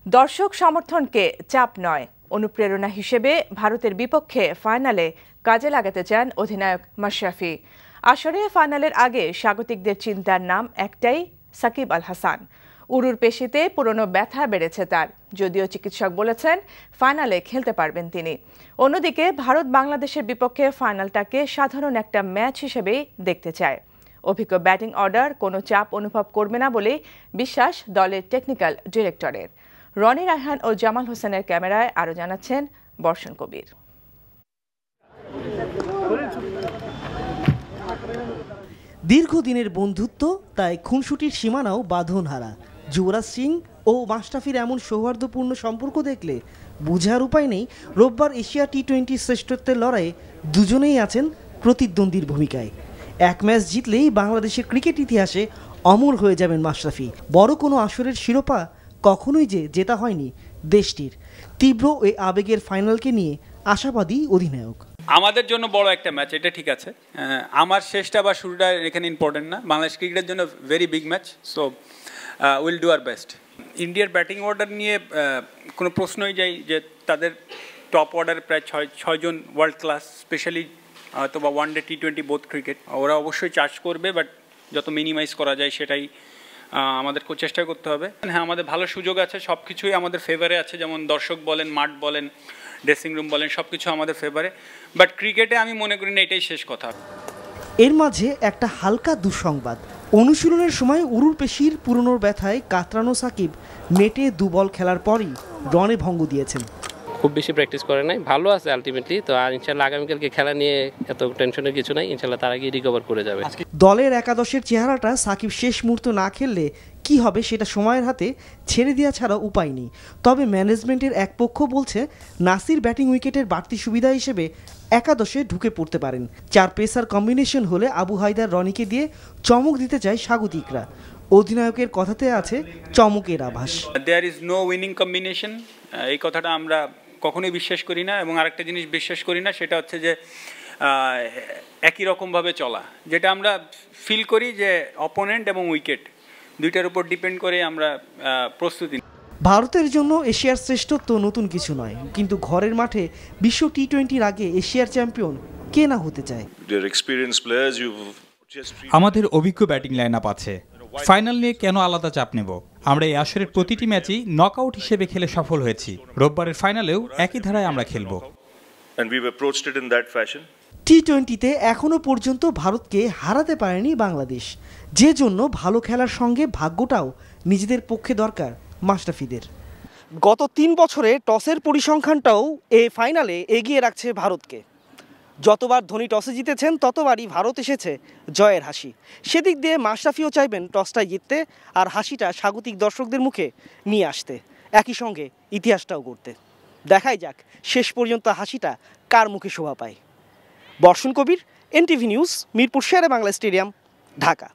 দর্শক সমর্থনকে চাপ নয়, অনুপ্রেরণা হিসেবে ভারতের বিপক্ষে ফাইনালে কাজে লাগাতে চান অধিনায়ক মাশরাফি। আসরে ফাইনালের আগে স্বাগতিকদের চিন্তার নাম একটাই, সাকিব আল হাসান। উরুর পেশিতে পুরনো ব্যথা বেড়েছে তার, যদিও চিকিৎসক বলেছেন ফাইনালে খেলতে পারবেন তিনি। অন্যদিকে ভারত বাংলাদেশের বিপক্ষে ফাইনালটাকে সাধারণ একটা ম্যাচ হিসেবেই দেখতে চায়। অভিজ্ঞ ব্যাটিং অর্ডার কোনো চাপ অনুভব করবে না বলেই বিশ্বাস দলের টেকনিক্যাল ডিরেক্টরের। রনি রায়হান ও জামাল হোসেনের ক্যামেরায় আরও জানাচ্ছেন বর্ষণ কবির। দীর্ঘদিনের বন্ধুত্ব, তাই খুনসুটির সীমানাও বাঁধনহারা। যুবরাজ সিং ও মাশরাফির এমন সৌহার্দ্যপূর্ণ সম্পর্ক দেখলে বুঝার উপায় নেই রোববার এশিয়া টি-20 শ্রেষ্ঠত্বের লড়াইয়ে দুজনেই আছেন প্রতিদ্বন্দ্বীর ভূমিকায়। এক ম্যাচ জিতলেই বাংলাদেশের ক্রিকেট ইতিহাসে অমর হয়ে যাবেন মাশরাফি। বড় কোনো আসরের শিরোপা কখনোই যে জেতা হয়নি দেশটির। তীব্র এই আবেগের ফাইনালকে নিয়ে আশাবাদী অধিনায়ক। আমাদের জন্য বড় একটা ম্যাচ, এটা ঠিক আছে। আমার শেষটা বা শুরুটা এখানে ইম্পর্টেন্ট না, বাংলাদেশ ক্রিকেটের জন্য very big match. So will do our best. ইন্ডিয়ার ব্যাটিং অর্ডার নিয়ে কোনো প্রশ্নই যাই যে তাদের টপ অর্ডারে প্রায় ছয়জন ওয়ার্ল্ড ক্লাস, স্পেশালি হয়তো বা ওয়ানডে টি-20 বোথ ক্রিকেট। ওরা অবশ্যই চার্জ করবে, বাট যত মিনিমাইজ করা যায় সেটাই আমাদেরকেও চেষ্টা করতে হবে। হ্যাঁ, আমাদের ভালো সুযোগ আছে, সব কিছুই আমাদের ফেভারে আছে, যেমন দর্শক বলেন, মাঠ বলেন, ড্রেসিং রুম বলেন, সব কিছু আমাদের ফেভারে। বাট ক্রিকেটে আমি মনে করি না এটাই শেষ কথা। এর মাঝে একটা হালকা দুঃসংবাদ। অনুশীলনের সময় উরুর পেশির পুরনোর ব্যথায় কাতরানো সাকিব নেটে 2 বল খেলার পরই রনে ভঙ্গ দিয়েছেন। খুব বেশি প্র্যাকটিস করে নাই, ভালো আছে আলটিমেটলি। তো আর ইনশাল্লাহ আগামীকালকে খেলা নিয়ে এত টেনশনের কিছু নাই, ইনশাল্লাহ তার আগে রিকভার করে যাবে। দলের একাদশের চেহারাটা সাকিব শেষ মুহূর্ত না খেললে কি হবে সেটা সময়ের হাতে ছেড়ে দেওয়া ছাড়া উপায় নেই। তবে ম্যানেজমেন্টের এক পক্ষ বলছে নাসির ব্যাটিং উইকেটের বাড়তি সুবিধা হিসেবে একাদশে ঢুকে পড়তে পারেন। 4 পেসার কম্বিনেশন হলে আবু হায়দার রনিকে দিয়ে চমক দিতে চায় স্বাগতিকরা। অধিনায়কের কথাতে আছে চমকের আভাস। There is no winning combination, এই কথাটা আমরা কখনোই বিশ্বাস করি না। এবং আরেকটা জিনিস বিশ্বাস করি না, সেটা হচ্ছে যে একই রকমভাবে চলা, যেটা আমরা ফিল করি যে অপোনেন্ট এবং উইকেট দুইটার উপর ডিপেন্ড করে আমরা প্রস্তুতি। ভারতের জন্য এশিয়ার শ্রেষ্ঠত্ব নতুন কিছু নয়, কিন্তু ঘরের মাঠে বিশ্ব টি-20-র আগে এশিয়ার চ্যাম্পিয়ন কে না হতে চায়। আমাদের অভিজ্ঞ ব্যাটিং লাইন আপ আছে, ফাইনাল নিয়ে কেন আলাদা চাপ নেব? আমরা এই আসরের প্রতিটি ম্যাচই নকআউট হিসেবে খেলে সফল হয়েছি। রোববারের ফাইনালেও একই ধারায় আমরা খেলব। টি-20-তে এখনো পর্যন্ত ভারতকে হারাতে পারেনি বাংলাদেশ, যে জন্য ভালো খেলার সঙ্গে ভাগ্যটাও নিজেদের পক্ষে দরকার মাশরাফিদের। গত 3 বছরে টসের পরিসংখ্যানটাও এই ফাইনালে এগিয়ে রাখছে ভারতকে। যতবার ধোনি টসে জিতেছেন ততবারই ভারত এসেছে জয়ের হাসি। সেদিক দিয়ে মাশরাফিও চাইবেন টসটাই জিততে আর হাসিটা স্বাগতিক দর্শকদের মুখে নিয়ে আসতে, একই সঙ্গে ইতিহাসটাও গড়তে। দেখাই যাক শেষ পর্যন্ত হাসিটা কার মুখে শোভা পায়। বর্ষণ কবির, এনটিভি নিউজ, মিরপুর শেরে বাংলা স্টেডিয়াম, ঢাকা।